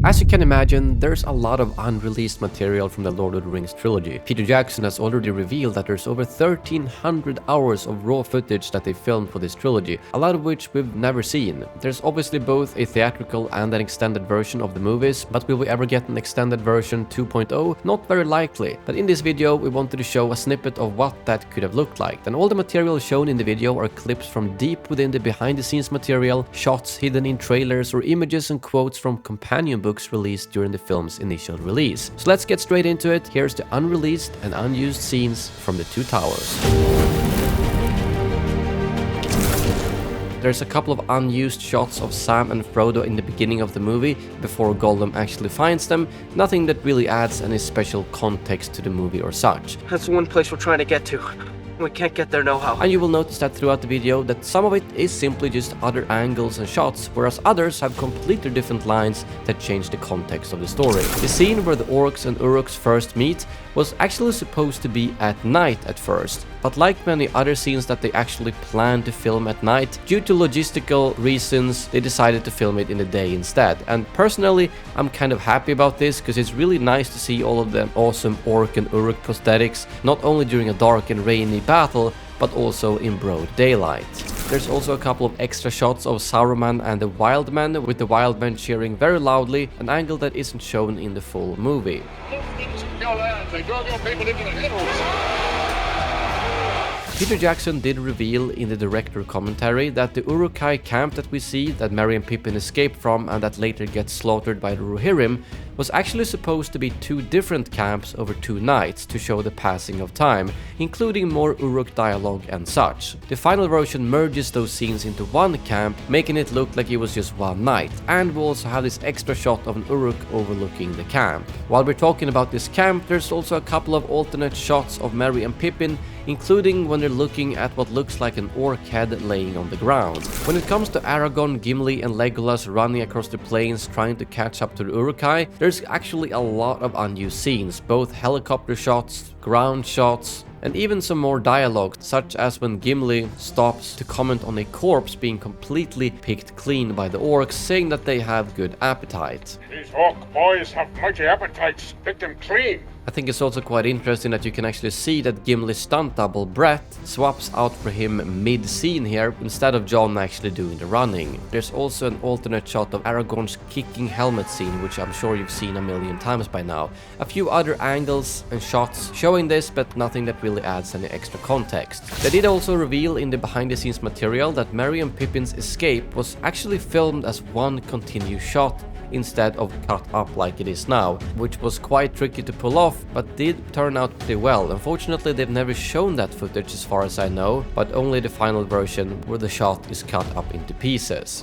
As you can imagine, there's a lot of unreleased material from the Lord of the Rings trilogy. Peter Jackson has already revealed that there's over 1300 hours of raw footage that they filmed for this trilogy, a lot of which we've never seen. There's obviously both a theatrical and an extended version of the movies, but will we ever get an extended version 2.0? Not very likely. But in this video, we wanted to show a snippet of what that could have looked like. And all the material shown in the video are clips from deep within the behind-the-scenes material, shots hidden in trailers, or images and quotes from companion books released during the film's initial release. So let's get straight into it. Here's the unreleased and unused scenes from the Two Towers. There's a couple of unused shots of Sam and Frodo in the beginning of the movie before Gollum actually finds them, nothing that really adds any special context to the movie or such. That's the one place we're trying to get to. We can't get there now. And you will notice that throughout the video that some of it is simply just other angles and shots, whereas others have completely different lines that change the context of the story. The scene where the Orcs and Uruks first meet was actually supposed to be at night at first, but like many other scenes that they actually planned to film at night, due to logistical reasons, they decided to film it in the day instead. And personally, I'm kind of happy about this, because it's really nice to see all of the awesome Orc and Uruk prosthetics, not only during a dark and rainy battle, but also in broad daylight. There's also a couple of extra shots of Saruman and the Wildmen, with the Wildmen cheering very loudly, an angle that isn't shown in the full movie. Peter Jackson did reveal in the director commentary that the Uruk-Hai camp that we see that Merry and Pippin escape from and that later gets slaughtered by the Rohirrim was actually supposed to be two different camps over 2 nights to show the passing of time, including more Uruk dialogue and such. The final version merges those scenes into one camp, making it look like it was just one night, and we also have this extra shot of an Uruk overlooking the camp. While we're talking about this camp, there's also a couple of alternate shots of Merry and Pippin, including when they're looking at what looks like an orc head laying on the ground. When it comes to Aragorn, Gimli and Legolas running across the plains trying to catch up to the Uruk-Hai, there's actually a lot of unused scenes, both helicopter shots, ground shots, and even some more dialogue, such as when Gimli stops to comment on a corpse being completely picked clean by the orcs, saying that they have good appetite. These orc boys have mighty appetites, pick them clean. I think it's also quite interesting that you can actually see that Gimli's stunt double Brett swaps out for him mid-scene here, instead of John actually doing the running. There's also an alternate shot of Aragorn's kicking helmet scene, which I'm sure you've seen a million times by now. A few other angles and shots showing this, but nothing that really adds any extra context. They did also reveal in the behind-the-scenes material that Merry and Pippin's escape was actually filmed as one continuous shot, instead of cut up like it is now, which was quite tricky to pull off, but did turn out pretty well. Unfortunately, they've never shown that footage as far as I know, but only the final version where the shot is cut up into pieces.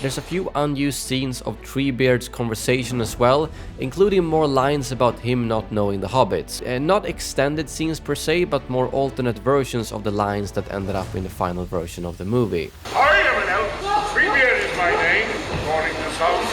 There's a few unused scenes of Treebeard's conversation as well, including more lines about him not knowing the hobbits. Not extended scenes per se, but more alternate versions of the lines that ended up in the final version of the movie. I am an elf. Treebeard is my name, according to some.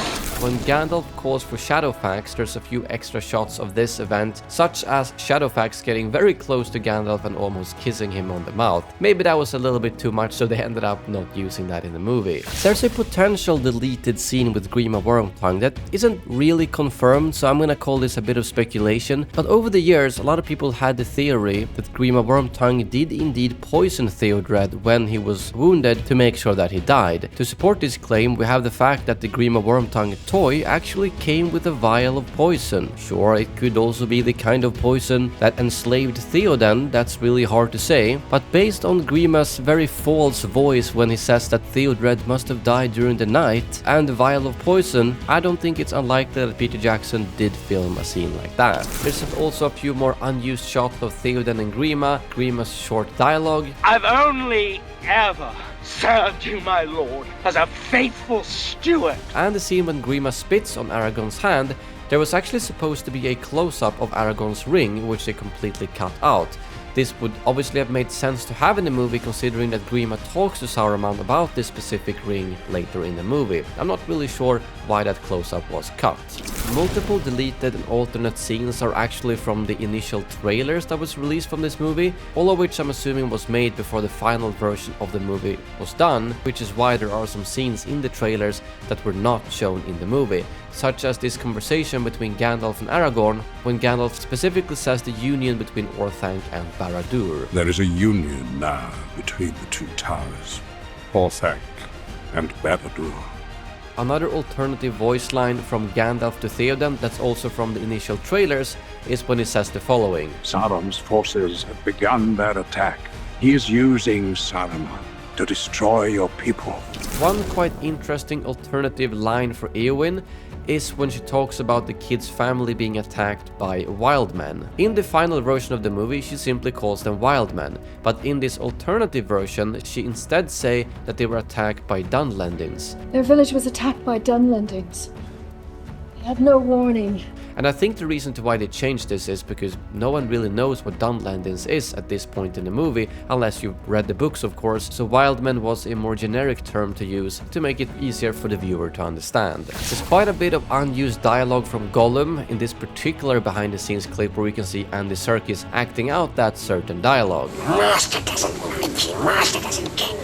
When Gandalf calls for Shadowfax, there's a few extra shots of this event, such as Shadowfax getting very close to Gandalf and almost kissing him on the mouth. Maybe that was a little bit too much, so they ended up not using that in the movie. There's a potential deleted scene with Gríma Wormtongue that isn't really confirmed, so I'm gonna call this a bit of speculation. But over the years, a lot of people had the theory that Gríma Wormtongue did indeed poison Théodred when he was wounded to make sure that he died. To support this claim, we have the fact that the Gríma Wormtongue toy actually came with a vial of poison. Sure, it could also be the kind of poison that enslaved Théoden, that's really hard to say, but based on Gríma's very false voice when he says that Théodred must have died during the night, and the vial of poison, I don't think it's unlikely that Peter Jackson did film a scene like that. There's also a few more unused shots of Théoden and Gríma, Gríma's short dialogue. I've only ever served you, my lord, as a faithful steward. And the scene when Gríma spits on Aragorn's hand. There was actually supposed to be a close-up of Aragorn's ring, which they completely cut out. This would obviously have made sense to have in the movie, considering that Gríma talks to Saruman about this specific ring later in the movie. I'm not really sure why that close-up was cut. Multiple deleted and alternate scenes are actually from the initial trailers that was released from this movie, all of which I'm assuming was made before the final version of the movie was done, which is why there are some scenes in the trailers that were not shown in the movie, such as this conversation between Gandalf and Aragorn, when Gandalf specifically says the union between Orthanc and Barad-dûr. There is a union now between the two towers, Orthanc and Barad-dûr. Another alternative voice line from Gandalf to Théoden that's also from the initial trailers is when he says the following. Sauron's forces have begun their attack. He is using Saruman to destroy your people. One quite interesting alternative line for Éowyn is when she talks about the kid's family being attacked by Wildmen. In the final version of the movie, she simply calls them Wildmen, but in this alternative version, she instead say that they were attacked by Dunlendings. Their village was attacked by Dunlendings. They had no warning. And I think the reason to why they changed this is because no one really knows what Dunlendings is at this point in the movie, unless you've read the books of course, so Wildmen was a more generic term to use to make it easier for the viewer to understand. There's quite a bit of unused dialogue from Gollum in this particular behind the scenes clip where we can see Andy Serkis acting out that certain dialogue. Master doesn't like you, Master doesn't get you.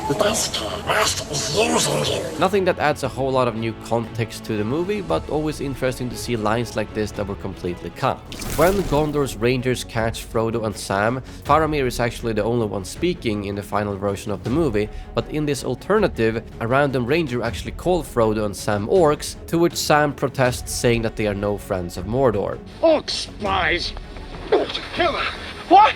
Master is using you. Nothing that adds a whole lot of new context to the movie, but always interesting to see lines like this that were completely cut. When Gondor's rangers catch Frodo and Sam, Faramir is actually the only one speaking in the final version of the movie, but in this alternative, a random ranger actually called Frodo and Sam orcs, to which Sam protests saying that they are no friends of Mordor. Orc spies! Kill them! What?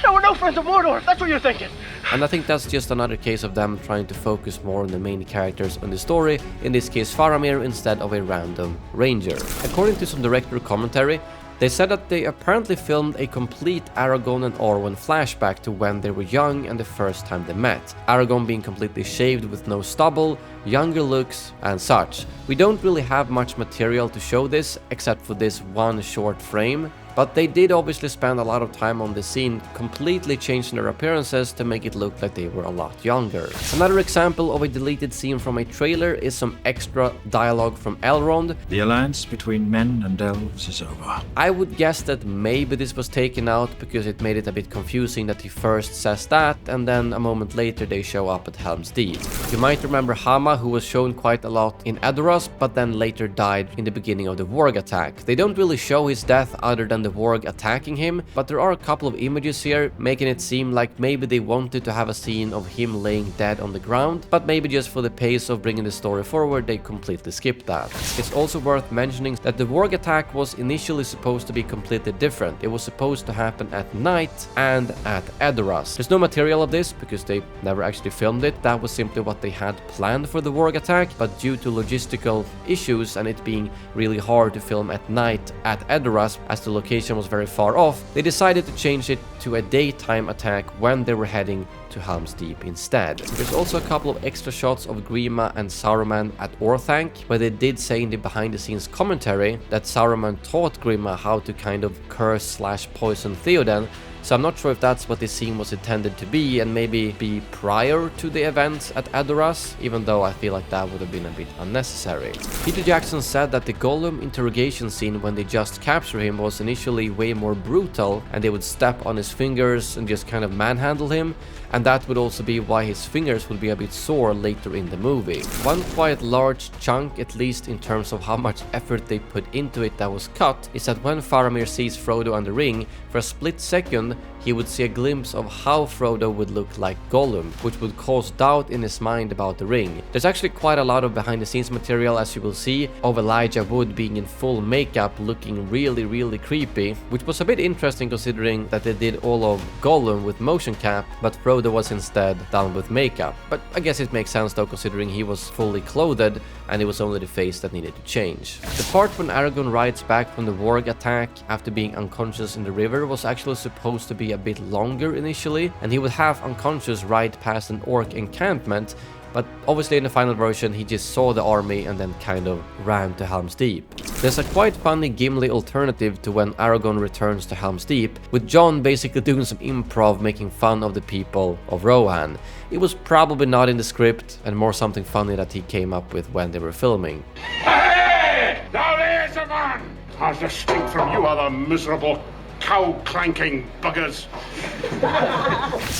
No, we're no friends of Mordor, if that's what you're thinking. And I think that's just another case of them trying to focus more on the main characters in the story, in this case Faramir instead of a random ranger. According to some director commentary, they said that they apparently filmed a complete Aragorn and Arwen flashback to when they were young and the first time they met. Aragorn being completely shaved with no stubble, younger looks and such. We don't really have much material to show this except for this one short frame, but they did obviously spend a lot of time on the scene completely changing their appearances to make it look like they were a lot younger. Another example of a deleted scene from a trailer is some extra dialogue from Elrond. The alliance between men and elves is over. I would guess that maybe this was taken out because it made it a bit confusing that he first says that and then a moment later they show up at Helm's Deep. You might remember Hama, who was shown quite a lot in Edoras but then later died in the beginning of the Warg attack. They don't really show his death other than the Warg attacking him, but there are a couple of images here making it seem like maybe they wanted to have a scene of him laying dead on the ground, but maybe just for the pace of bringing the story forward they completely skipped that. It's also worth mentioning that the Warg attack was initially supposed to be completely different. It was supposed to happen at night and at Edoras. There's no material of this because they never actually filmed it. That was simply what they had planned for the Warg attack, but due to logistical issues and it being really hard to film at night at Edoras as the location was very far off, they decided to change it to a daytime attack when they were heading to Helm's Deep instead. There's also a couple of extra shots of Gríma and Saruman at Orthanc, where they did say in the behind the scenes commentary that Saruman taught Gríma how to kind of curse/poison Théoden. So I'm not sure if that's what this scene was intended to be and maybe be prior to the events at Edoras, even though I feel like that would have been a bit unnecessary. Peter Jackson said that the Gollum interrogation scene when they just capture him was initially way more brutal and they would step on his fingers and just kind of manhandle him, and that would also be why his fingers would be a bit sore later in the movie. One quite large chunk, at least in terms of how much effort they put into it that was cut, is that when Faramir sees Frodo and the ring, for a split second he would see a glimpse of how Frodo would look like Gollum, which would cause doubt in his mind about the ring. There's actually quite a lot of behind the scenes material, as you will see, of Elijah Wood being in full makeup looking really creepy, which was a bit interesting considering that they did all of Gollum with motion cap, but Frodo was instead done with makeup. But I guess it makes sense though, considering he was fully clothed and it was only the face that needed to change. The part when Aragorn rides back from the Warg attack after being unconscious in the river was actually supposed to be a bit longer initially, and he would half unconscious ride past an orc encampment, but obviously in the final version he just saw the army and then kind of ran to Helm's Deep. There's a quite funny Gimli alternative to when Aragorn returns to Helm's Deep, with Jon basically doing some improv making fun of the people of Rohan. It was probably not in the script and more something funny that he came up with when they were filming. Hey! As distinct from you other miserable, cow-clanking buggers.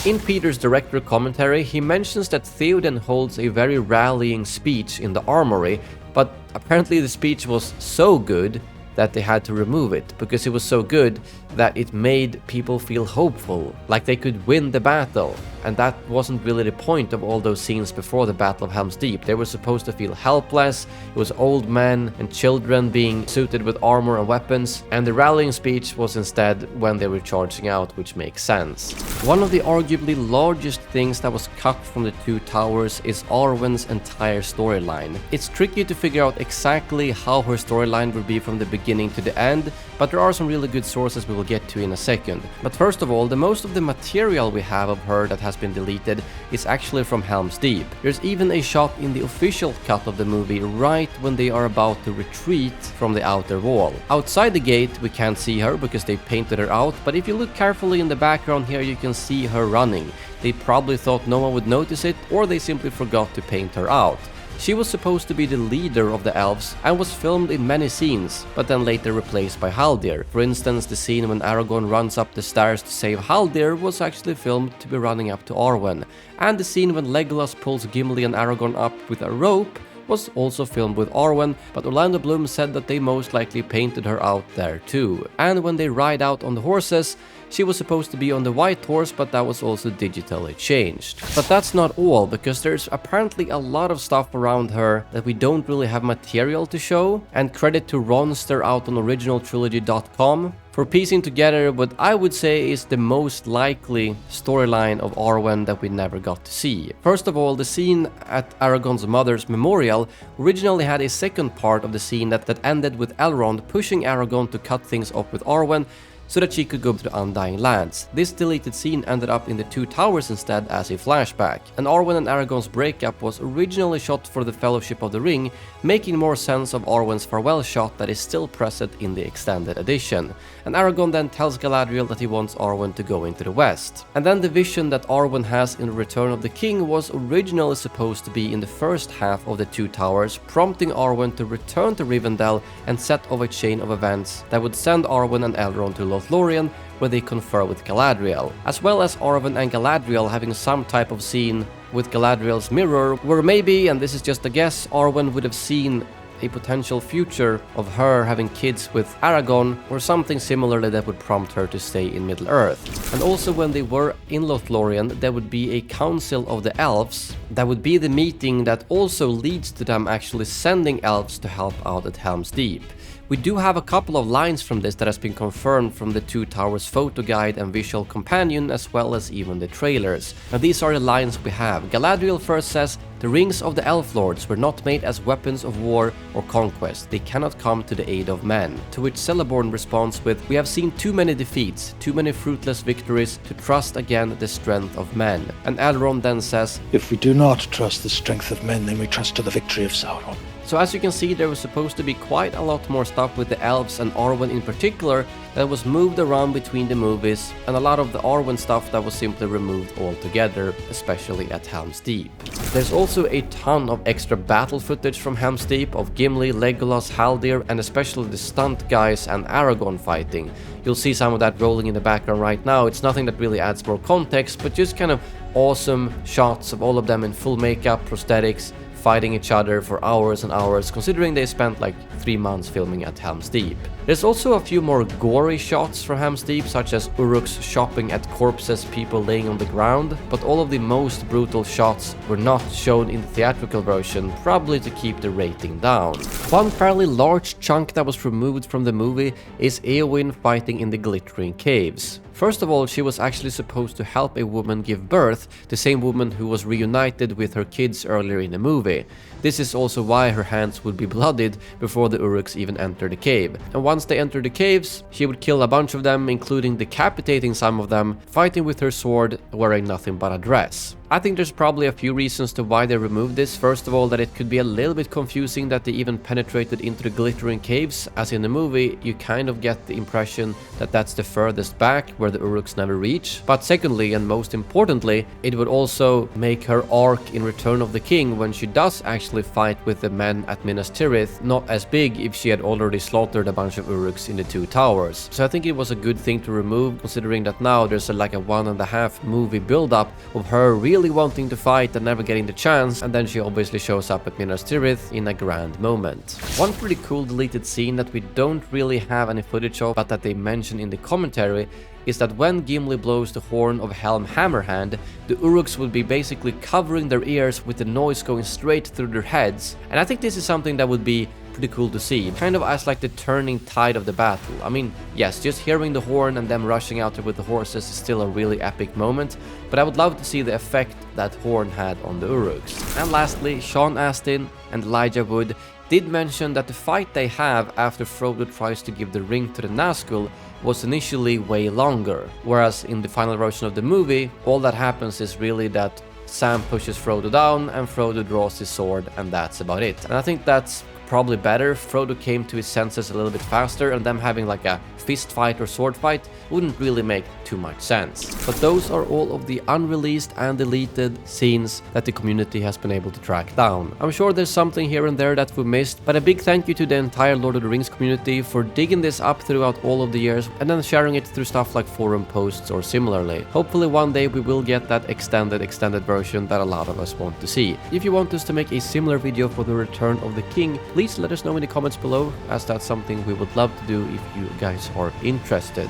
In Peter's director commentary, he mentions that Théoden holds a very rallying speech in the Armory, but apparently the speech was so good that they had to remove it, because it was so good that it made people feel hopeful, like they could win the battle. And that wasn't really the point of all those scenes before the Battle of Helm's Deep. They were supposed to feel helpless. It was old men and children being suited with armor and weapons, and the rallying speech was instead when they were charging out, which makes sense. One of the arguably largest things that was cut from the Two Towers is Arwen's entire storyline. It's tricky to figure out exactly how her storyline will be from the beginning to the end, but there are some really good sources we will get to in a second. But first of all, the most of the material we have of her that has been deleted is actually from Helm's Deep. There's even a shot in the official cut of the movie right when they are about to retreat from the outer wall. Outside the gate we can't see her because they painted her out, but if you look carefully in the background here you can see her running. They probably thought no one would notice it, or they simply forgot to paint her out. She was supposed to be the leader of the elves and was filmed in many scenes, but then later replaced by Haldir. For instance, the scene when Aragorn runs up the stairs to save Haldir was actually filmed to be running up to Arwen, and the scene when Legolas pulls Gimli and Aragorn up with a rope was also filmed with Arwen, but Orlando Bloom said that they most likely painted her out there too. And when they ride out on the horses, she was supposed to be on the white horse, but that was also digitally changed. But that's not all, because there's apparently a lot of stuff around her that we don't really have material to show, and credit to Ronster out on originaltrilogy.com for piecing together what I would say is the most likely storyline of Arwen that we never got to see. First of all, the scene at Aragorn's mother's memorial originally had a second part of the scene that ended with Elrond pushing Aragorn to cut things off with Arwen, so that she could go to the Undying Lands. This deleted scene ended up in the Two Towers instead as a flashback, and Arwen and Aragorn's breakup was originally shot for the Fellowship of the Ring, making more sense of Arwen's farewell shot that is still present in the extended edition. And Aragorn then tells Galadriel that he wants Arwen to go into the west. And then the vision that Arwen has in Return of the King was originally supposed to be in the first half of the Two Towers, prompting Arwen to return to Rivendell and set off a chain of events that would send Arwen and Elrond to Lothlórien, where they confer with Galadriel, as well as Arwen and Galadriel having some type of scene with Galadriel's mirror, where maybe, and this is just a guess, Arwen would have seen a potential future of her having kids with Aragorn, or something similar that would prompt her to stay in Middle-earth. And also when they were in Lothlórien, there would be a Council of the Elves that would be the meeting that also leads to them actually sending elves to help out at Helm's Deep. We do have a couple of lines from this that has been confirmed from the Two Towers photo guide and visual companion, as well as even the trailers. And these are the lines we have. Galadriel first says, "The rings of the Elf Lords were not made as weapons of war or conquest. They cannot come to the aid of men." To which Celeborn responds with, "We have seen too many defeats, too many fruitless victories to trust again the strength of men." And Elrond then says, If we do not trust the strength of men, then we trust to the victory of Sauron. So as you can see, there was supposed to be quite a lot more stuff with the elves and Arwen in particular that was moved around between the movies, and a lot of the Arwen stuff that was simply removed altogether, especially at Helm's Deep. There's also a ton of extra battle footage from Helm's Deep of Gimli, Legolas, Haldir, and especially the stunt guys and Aragorn fighting. You'll see some of that rolling in the background right now. It's nothing that really adds more context, but just kind of awesome shots of all of them in full makeup, prosthetics, fighting each other for hours and hours, considering they spent like 3 months filming at Helm's Deep. There's also a few more gory shots from Helm's Deep, such as Uruks shopping at corpses, people laying on the ground, but all of the most brutal shots were not shown in the theatrical version, probably to keep the rating down. One fairly large chunk that was removed from the movie is Éowyn fighting in the glittering caves. First of all, she was actually supposed to help a woman give birth, the same woman who was reunited with her kids earlier in the movie. This is also why her hands would be bloodied before the Uruks even enter the cave. And once they enter the caves, she would kill a bunch of them, including decapitating some of them, fighting with her sword, wearing nothing but a dress. I think there's probably a few reasons to why they removed this. First of all, that it could be a little bit confusing that they even penetrated into the glittering caves, as in the movie you kind of get the impression that that's the furthest back where the Uruks never reach. But secondly, and most importantly, it would also make her arc in Return of the King, when she does actually fight with the men at Minas Tirith, not as big if she had already slaughtered a bunch of Uruks in the two towers. So I think it was a good thing to remove, considering that now there's like a 1.5 movie build-up of her really wanting to fight and never getting the chance, and then she obviously shows up at Minas Tirith in a grand moment. One pretty cool deleted scene that we don't really have any footage of, but that they mention in the commentary, is that when Gimli blows the horn of Helm Hammerhand, the Uruks would be basically covering their ears with the noise going straight through their heads. And I think this is something that would be pretty cool to see, kind of as like the turning tide of the battle. I mean, yes, just hearing the horn and them rushing out there with the horses is still a really epic moment, but I would love to see the effect that horn had on the Uruks. And lastly, Sean Astin and Elijah Wood did mention that the fight they have after Frodo tries to give the ring to the Nazgul was initially way longer, whereas in the final version of the movie, all that happens is really that Sam pushes Frodo down and Frodo draws his sword, and that's about it. And I think that's probably better. Frodo came to his senses a little bit faster, and them having like a fist fight or sword fight wouldn't really make too much sense. But those are all of the unreleased and deleted scenes that the community has been able to track down. I'm sure there's something here and there that we missed, but a big thank you to the entire Lord of the Rings community for digging this up throughout all of the years and then sharing it through stuff like forum posts or similarly. Hopefully one day we will get that extended version that a lot of us want to see. If you want us to make a similar video for the Return of the King, please let us know in the comments below, as that's something we would love to do if you guys are interested.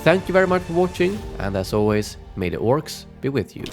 Thank you very much for watching, and as always, may the orcs be with you.